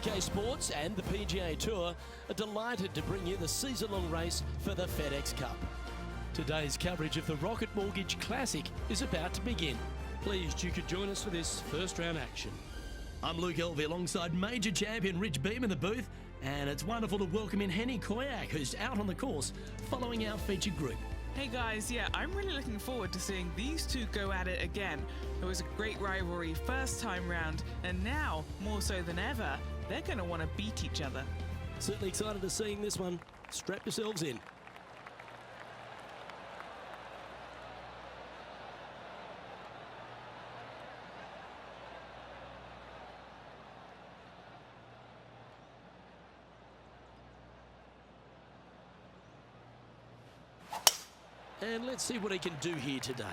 UK Sports and the PGA Tour are delighted to bring you the season-long race for the FedEx Cup. Today's coverage of the Rocket Mortgage Classic is about to begin. Pleased you could join us for this first round action. I'm Luke Elvey alongside major champion Rich Beam in the booth, and it's wonderful to welcome in Henny Koyak, who's out on the course following our featured group. Hey guys, yeah, I'm really looking forward to seeing these two go at it again. It was a great rivalry first time round, and now, more so than ever, they're going to want to beat each other. Certainly excited to seeing this one. Strap yourselves in. And let's see what he can do here today.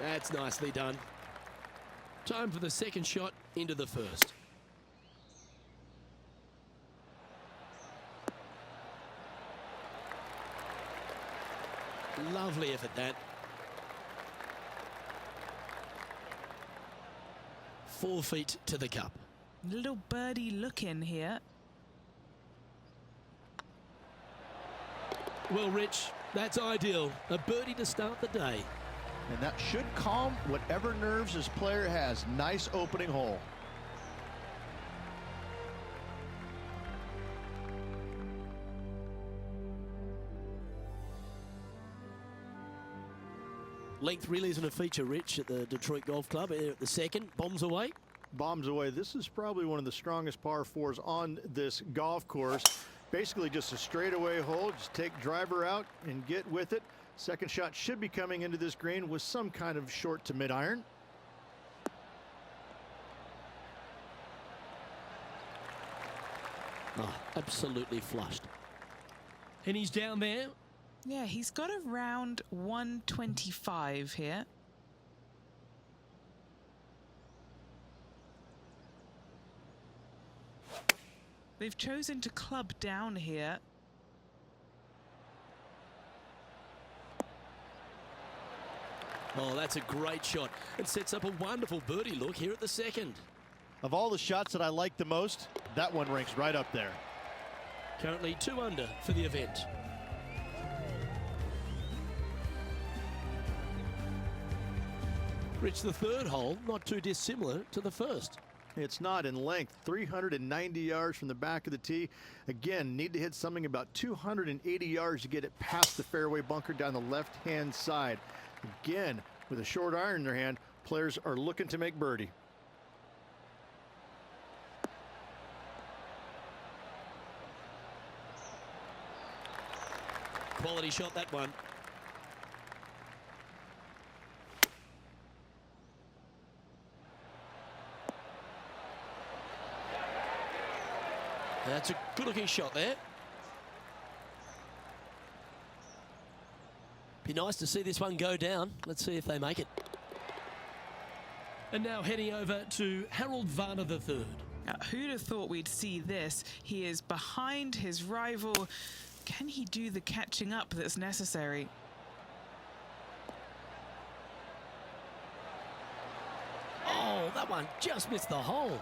That's nicely done. Time for the second shot into the first. Lovely effort that. 4 feet to the cup. Little birdie look in here. Well, Rich, that's ideal. A birdie to start the day. And that should calm whatever nerves this player has. Nice opening hole. Length really isn't a feature, Rich, at the Detroit Golf Club. At the second, bombs away. Bombs away. This is probably one of the strongest par fours on this golf course. Basically just a straightaway hole. Just take driver out and get with it. Second shot should be coming into this green with some kind of short to mid iron. Oh, absolutely flushed. And he's down there. Yeah, he's got around 125 here. They've chosen to club down here. Oh, that's a great shot. It sets up a wonderful birdie look here at the second. Of all the shots that I like the most, that one ranks right up there. Currently 2 under for the event. Rich, the third hole, not too dissimilar to the first. It's not in length, 390 yards from the back of the tee. Again, need to hit something about 280 yards to get it past the fairway bunker down the left-hand side. Again, with a short iron in their hand, players are looking to make birdie. Quality shot, that one. That's a good-looking shot there. Be nice to see this one go down. Let's see if they make it. And now heading over to Harold Varner III. Now, who'd have thought we'd see this? He is behind his rival. Can he do the catching up that's necessary? Oh, that one just missed the hole.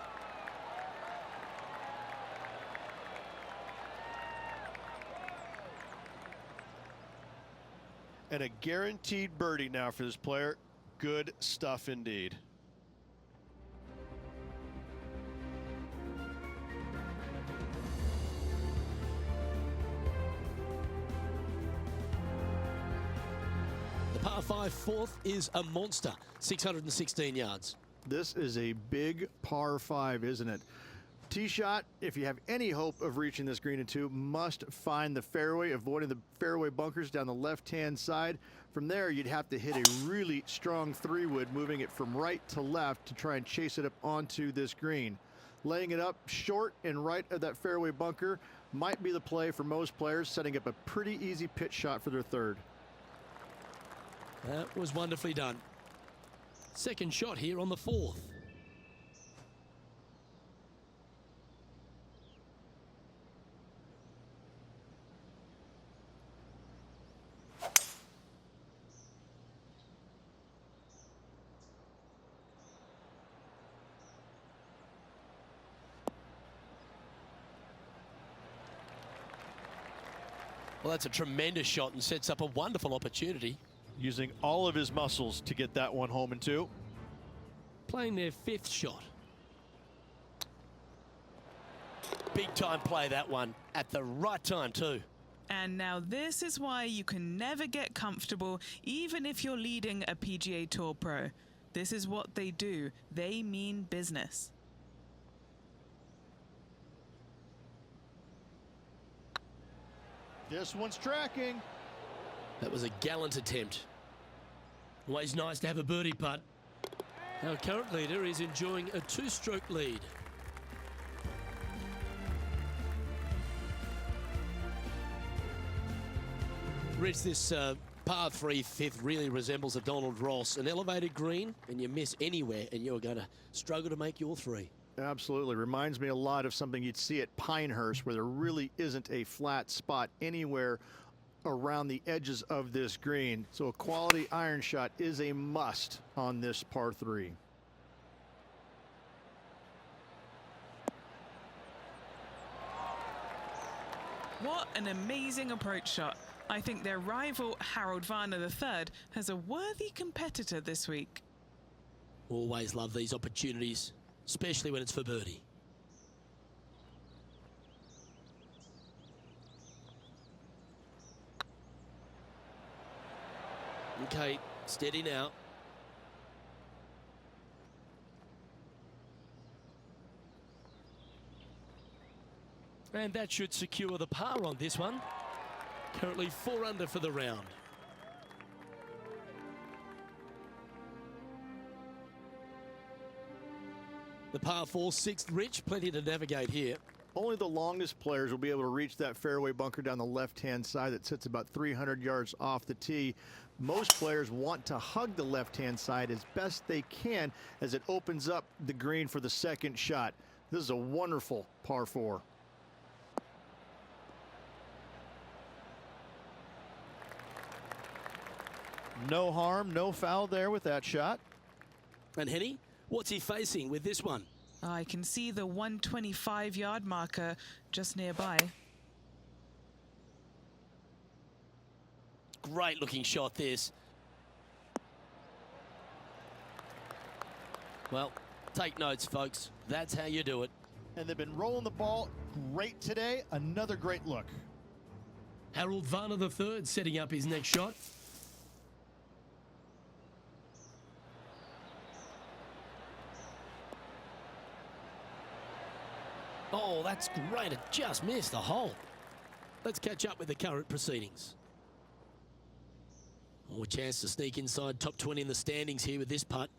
And a guaranteed birdie now for this player. Good stuff indeed. The par 5 fourth is a monster, 616 yards. This is a big par 5, isn't it? Tee shot, if you have any hope of reaching this green in 2, must find the fairway, avoiding the fairway bunkers down the left-hand side. From there, you'd have to hit a really strong 3-wood, moving it from right to left to try and chase it up onto this green. Laying it up short and right of that fairway bunker might be the play for most players, setting up a pretty easy pitch shot for their third. That was wonderfully done. Second shot here on the 4th. Well, that's a tremendous shot and sets up a wonderful opportunity. Using all of his muscles to get that one home in two. Playing their fifth shot. Big time play, that one, at the right time too. And now this is why you can never get comfortable, even if you're leading a PGA Tour pro. This is what they do. They mean business. This one's tracking. That was a gallant attempt. Always nice to have a birdie putt. Our current leader is enjoying a two-stroke lead. Rich, this par 3 fifth really resembles a Donald Ross, an elevated green, and you miss anywhere, and you're going to struggle to make your three. Absolutely. Reminds me a lot of something you'd see at Pinehurst, where there really isn't a flat spot anywhere around the edges of this green. So a quality iron shot is a must on this par 3. What an amazing approach shot. I think their rival, Harold Varner III, has a worthy competitor this week. Always love these opportunities, especially when it's for birdie. Okay, steady now. And that should secure the par on this one. Currently 4 under for the round. The par 4 sixth, Rich, plenty to navigate here. Only the longest players will be able to reach that fairway bunker down the left-hand side that sits about 300 yards off the tee. Most players want to hug the left-hand side as best they can as it opens up the green for the second shot. This is a wonderful par 4. No harm, no foul there with that shot. And Henny, what's he facing with this one? I can see the 125-yard marker just nearby. Great looking shot this. Well, take notes, folks. That's how you do it. And they've been rolling the ball great today. Another great look. Harold Varner III setting up his next shot. Oh, that's great. It just missed the hole. Let's catch up with the current proceedings. Oh, a chance to sneak inside top 20 in the standings here with this putt.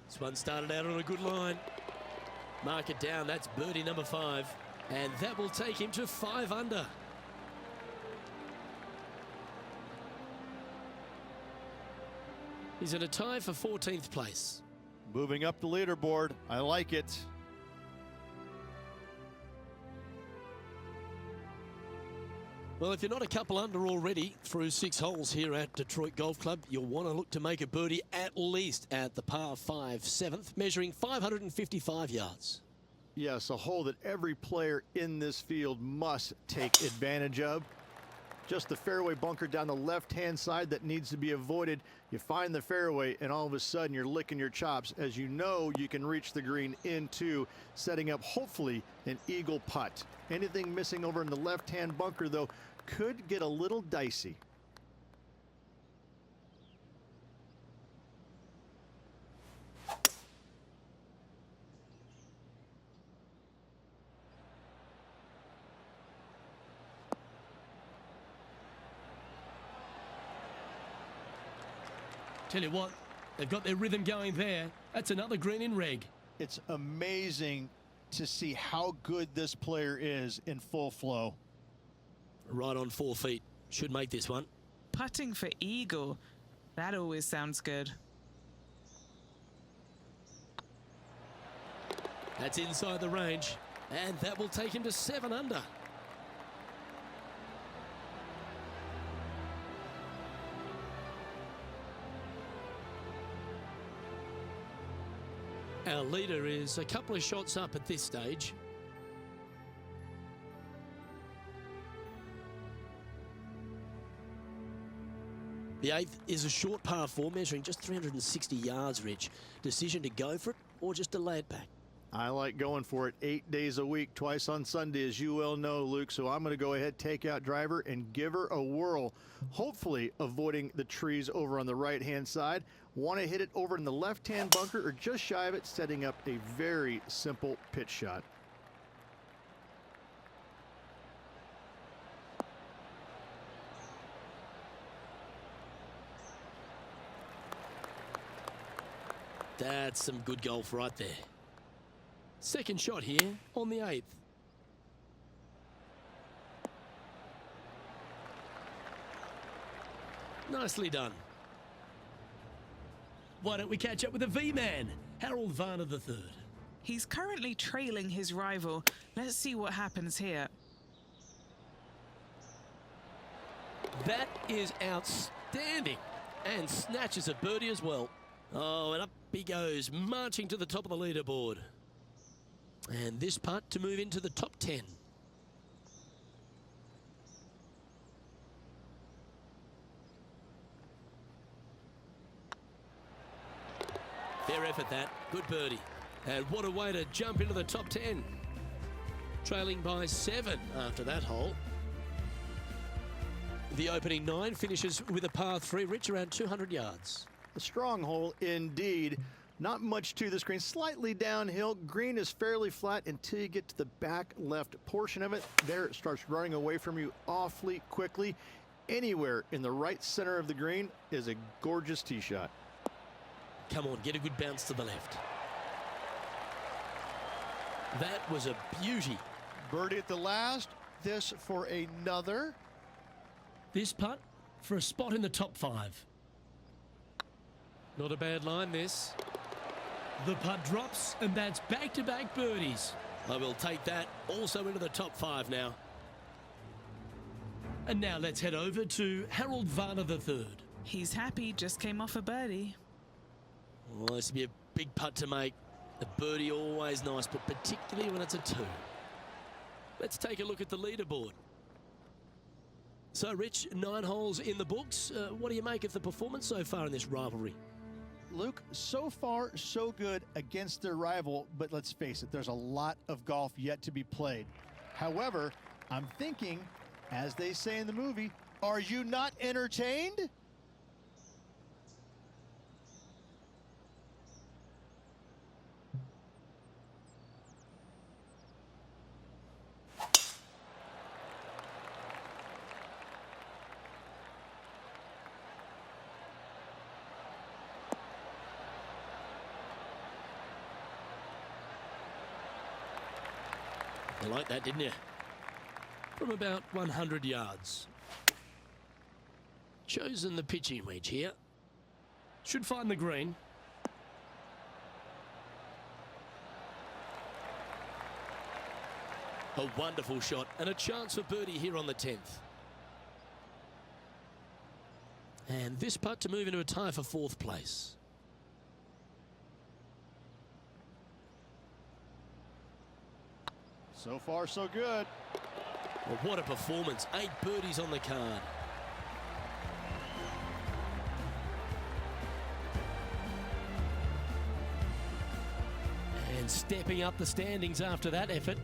This one started out on a good line. Mark it down. That's birdie number 5. And that will take him to 5 under. He's in a tie for 14th place. Moving up the leaderboard. I like it. Well, if you're not a couple under already through 6 holes here at Detroit Golf Club, you'll want to look to make a birdie at least at the par 5 7th, measuring 555 yards. Yes, a hole that every player in this field must take advantage of. Just the fairway bunker down the left-hand side that needs to be avoided. You find the fairway, and all of a sudden you're licking your chops as you know you can reach the green into, setting up hopefully an eagle putt. Anything missing over in the left-hand bunker, though, could get a little dicey. Tell you what, they've got their rhythm going there. That's another green in reg. It's amazing to see how good this player is in full flow. Right on 4 feet. Should make this one. Putting for eagle. That always sounds good. That's inside the range. And that will take him to 7 under. Our Our leader is a couple of shots up at this stage. The 8th is a short par 4 measuring just 360 yards, Rich. Decision to go for it or just to lay it back? I like going for it 8 days a week, twice on Sunday, as you well know, Luke. So I'm going to go ahead, take out driver, and give her a whirl. Hopefully avoiding the trees over on the right-hand side. Want to hit it over in the left-hand bunker or just shy of it, setting up a very simple pitch shot. That's some good golf right there. Second shot here on the 8th. Nicely done. Why don't we catch up with the V-Man, Harold Varner III. He's currently trailing his rival. Let's see what happens here. That is outstanding. And snatches a birdie as well. Oh, and up he goes, marching to the top of the leaderboard. And this putt to move into the top 10. Fair effort that. Good birdie. And what a way to jump into the top 10. Trailing by 7 after that hole. The opening 9 finishes with a par 3, Rich, around 200 yards. A strong hole indeed. Not much to this green, slightly downhill. Green is fairly flat until you get to the back left portion of it. There it starts running away from you awfully quickly. Anywhere in the right center of the green is a gorgeous tee shot. Come on, get a good bounce to the left. That was a beauty. Birdie at the last. This for another. This putt for a spot in the top 5. Not a bad line, this. The putt drops, and that's back-to-back birdies. I will take that also into the top 5 now. And now let's head over to Harold Varner III. He's happy, just came off a birdie. Well, this will be a big putt to make. A birdie always nice, but particularly when it's a 2. Let's take a look at the leaderboard. So, Rich, 9 holes in the books. What do you make of the performance so far in this rivalry? Luke, so far, so good against their rival, but let's face it, there's a lot of golf yet to be played. However, I'm thinking, as they say in the movie, are you not entertained? You like that, didn't you? From about 100 yards. Chosen the pitching wedge here. Should find the green. A wonderful shot and a chance for birdie here on the 10th. And this putt to move into a tie for 4th place. So far, so good. Well, what a performance. 8 birdies on the card. And stepping up the standings after that effort.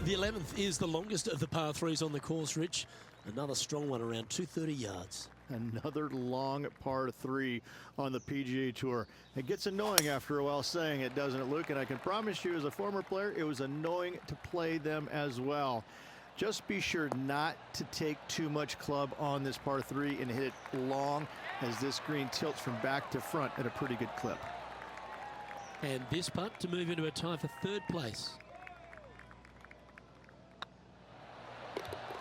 The 11th is the longest of the par 3s on the course, Rich. Another strong one around 230 yards. Another long par 3 on the PGA Tour. It gets annoying after a while saying it, doesn't it, Luke? And I can promise you, as a former player, it was annoying to play them as well. Just be sure not to take too much club on this par 3 and hit it long, as this green tilts from back to front at a pretty good clip. And this putt to move into a tie for 3rd place.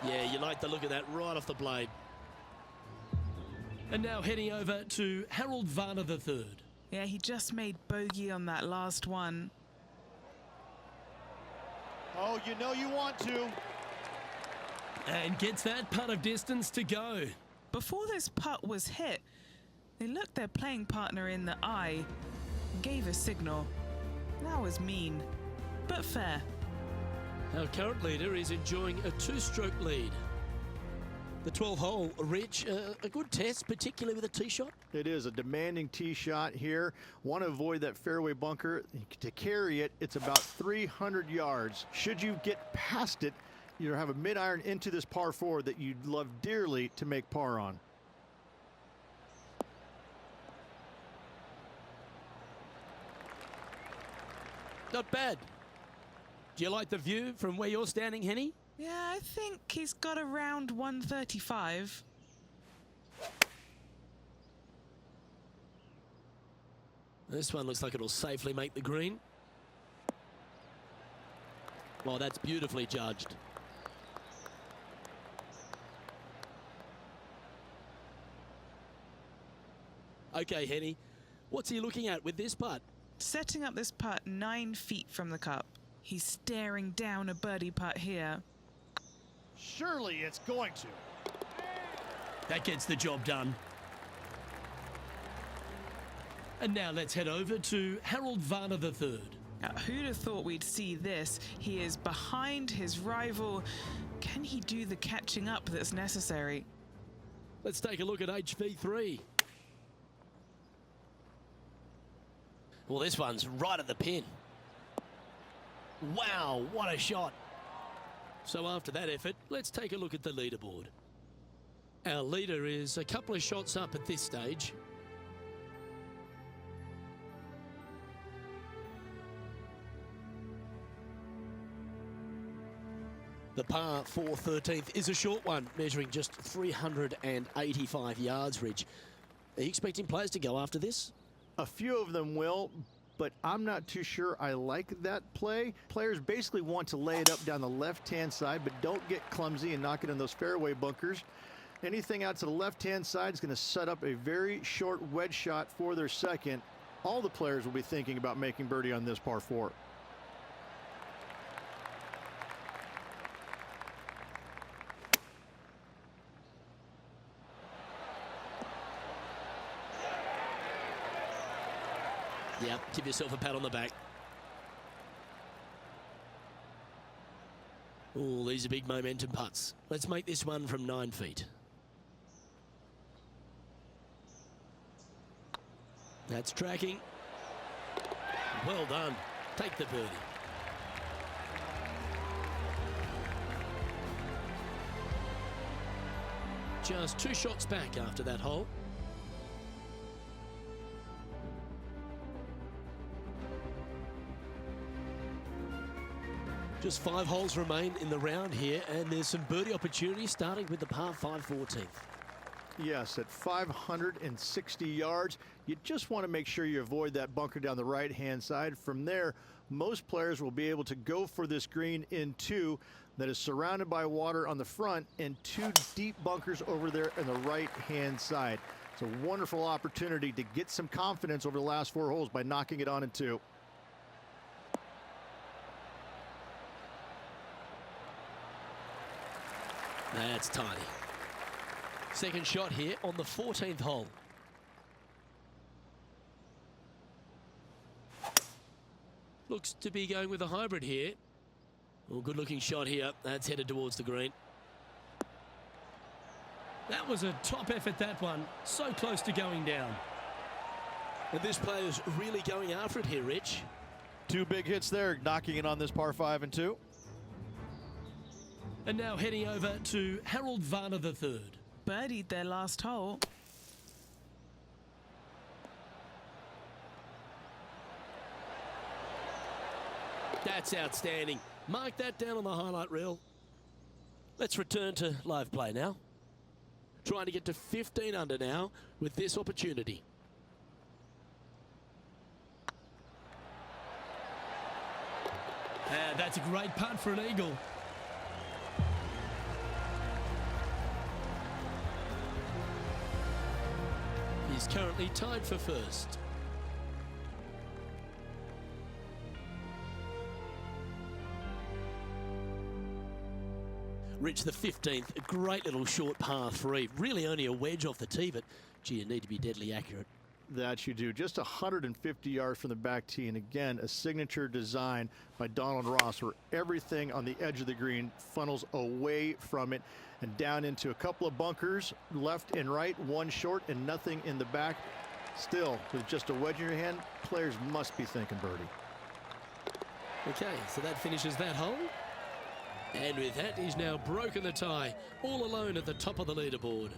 Yeah, you like the look of that right off the blade. And now heading over to Harold Varner III. Yeah, he just made bogey on that last one. Oh, you know you want to. And gets that putt of distance to go. before this putt was hit, they looked their playing partner in the eye and gave a signal. That was mean, but fair. Our current leader is enjoying a two-stroke lead. The 12th hole, Rich, a good test, particularly with a tee shot. It is a demanding tee shot here. Want to avoid that fairway bunker. To carry it, it's about 300 yards. Should you get past it, you have a mid-iron into this par 4 that you'd love dearly to make par on. Not bad. Do you like the view from where you're standing, Henny? Yeah, I think he's got around 135. This one looks like it'll safely make the green. Well, that's beautifully judged. Okay, Henny, what's he looking at with this putt? Setting up this putt 9 feet from the cup. He's staring down a birdie putt here. Surely it's going to. That gets the job done. And now let's head over to Harold Varner III. Now, who'd have thought we'd see this? He is behind his rival. Can he do the catching up that's necessary? Let's take a look at HV3. Well, this one's right at the pin. Wow, what a shot. So after that effort, let's take a look at the leaderboard. Our leader is a couple of shots up at this stage. The par 4 13th is a short one, measuring just 385 yards, Ridge. Are you expecting players to go after this? A few of them will, but I'm not too sure I like that play. Players basically want to lay it up down the left-hand side, but don't get clumsy and knock it in those fairway bunkers. Anything out to the left-hand side is going to set up a very short wedge shot for their second. All the players will be thinking about making birdie on this par 4. Yep, give yourself a pat on the back. Oh, these are big momentum putts. Let's make this one from 9 feet. That's tracking. Well done. Take the birdie. Just 2 shots back after that hole. Just 5 holes remain in the round here, and there's some birdie opportunities starting with the par 5 14th. Yes, at 560 yards, you just want to make sure you avoid that bunker down the right-hand side. From there, most players will be able to go for this green in 2 that is surrounded by water on the front and 2 deep bunkers over there on the right-hand side. It's a wonderful opportunity to get some confidence over the last 4 holes by knocking it on in 2. That's tiny. Second shot here on the 14th hole. Looks to be going with a hybrid here. Well, good looking shot here. That's headed towards the green. That was a top effort, that one. So close to going down. And this player's really going after it here, Rich. 2 big hits there, knocking it on this par 5 and 2. And now heading over to Harold Varner III. Birdied their last hole. That's outstanding. Mark that down on the highlight reel. Let's return to live play now. Trying to get to 15 under now with this opportunity. That's a great putt for an eagle. He's currently tied for first. Rich, the 15th, a great little short par 3. Really only a wedge off the tee, but gee, you need to be deadly accurate. That you do. Just 150 yards from the back tee, and again, a signature design by Donald Ross, where everything on the edge of the green funnels away from it and down into a couple of bunkers, left and right, one short and nothing in the back. Still, with just a wedge in your hand, players must be thinking birdie. Okay, so that finishes that hole. And with that, he's now broken the tie, all alone at the top of the leaderboard.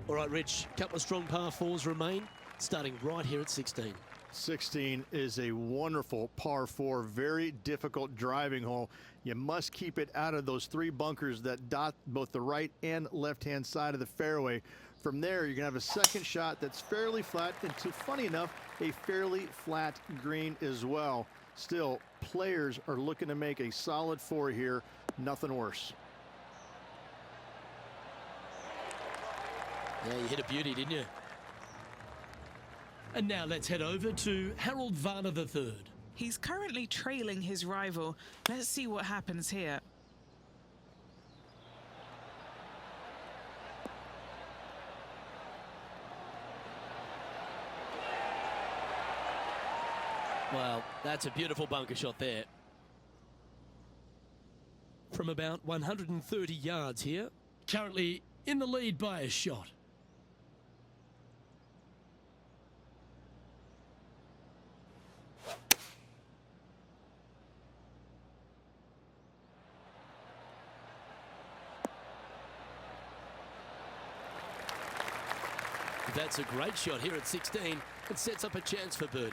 All right, Rich, a couple of strong par 4s remain, starting right here at 16. 16 is a wonderful par 4, very difficult driving hole. You must keep it out of those 3 bunkers that dot both the right and left-hand side of the fairway. From there, you're going to have a second shot that's fairly flat, and funny enough, a fairly flat green as well. Still, players are looking to make a solid 4 here, nothing worse. Yeah, you hit a beauty, didn't you? And now let's head over to Harold Varner III. He's currently trailing his rival. Let's see what happens here. Well, that's a beautiful bunker shot there. From about 130 yards here, currently in the lead by a shot. That's a great shot here at 16. It sets up a chance for birdie.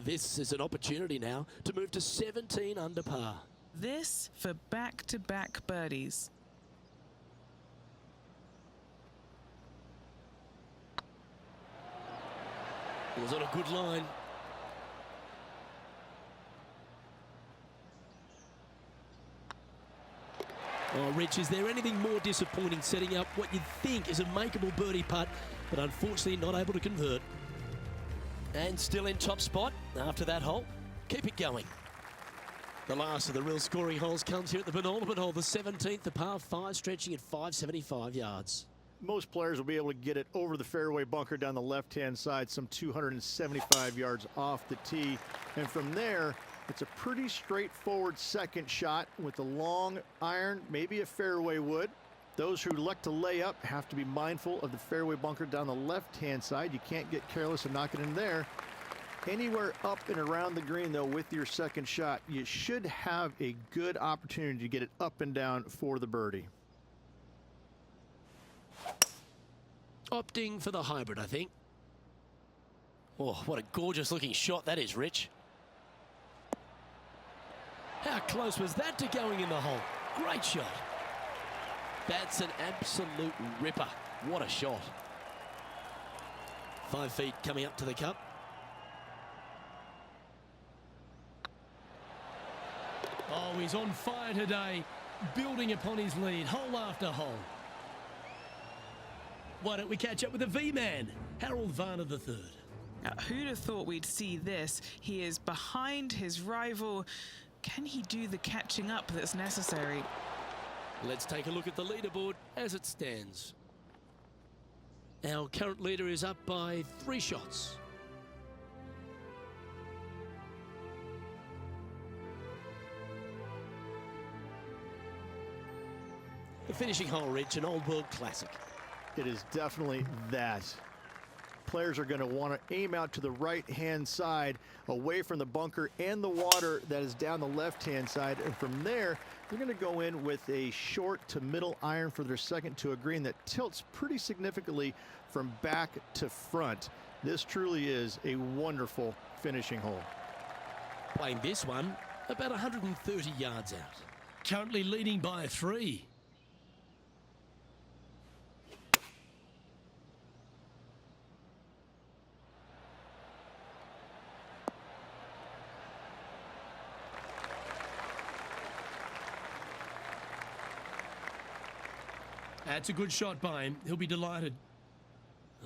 This is an opportunity now to move to 17 under par. This for back-to-back birdies. It was on a good line. Oh, Rich, is there anything more disappointing setting up what you'd think is a makeable birdie putt, but unfortunately not able to convert? And still in top spot after that hole. Keep it going. The last of the real scoring holes comes here at the penultimate hole, the 17th, the par 5, stretching at 575 yards. Most players will be able to get it over the fairway bunker down the left-hand side, some 275 yards off the tee. And from there, it's a pretty straightforward second shot with a long iron, maybe a fairway wood. Those who like to lay up have to be mindful of the fairway bunker down the left-hand side. You can't get careless and knock it in there. Anywhere up and around the green, though, with your second shot, you should have a good opportunity to get it up and down for the birdie. Opting for the hybrid, I think. Oh, what a gorgeous looking shot that is, Rich. How close was that to going in the hole? Great shot. That's an absolute ripper. What a shot. 5 feet coming up to the cup. Oh, he's on fire today, building upon his lead, hole after hole. Why don't we catch up with the V-Man, Harold Varner III. Now, who'd have thought we'd see this? He is behind his rival. Can he do the catching up that's necessary? Let's take a look at the leaderboard as it stands. Our current leader is up by 3 shots. The finishing hole, Rich, an old world classic. It is definitely that. Players are going to want to aim out to the right-hand side, away from the bunker and the water that is down the left-hand side. And from there, they're going to go in with a short to middle iron for their second to a green that tilts pretty significantly from back to front. This truly is a wonderful finishing hole. Playing this one about 130 yards out. Currently leading by 3. That's a good shot by him. He'll be delighted.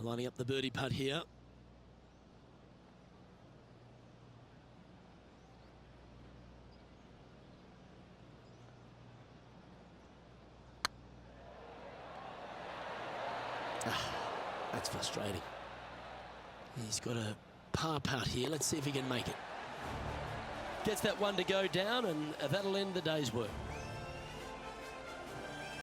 Lining up the birdie putt here. That's frustrating. He's got a par putt here. Let's see if he can make it. Gets that one to go down, and that'll end the day's work.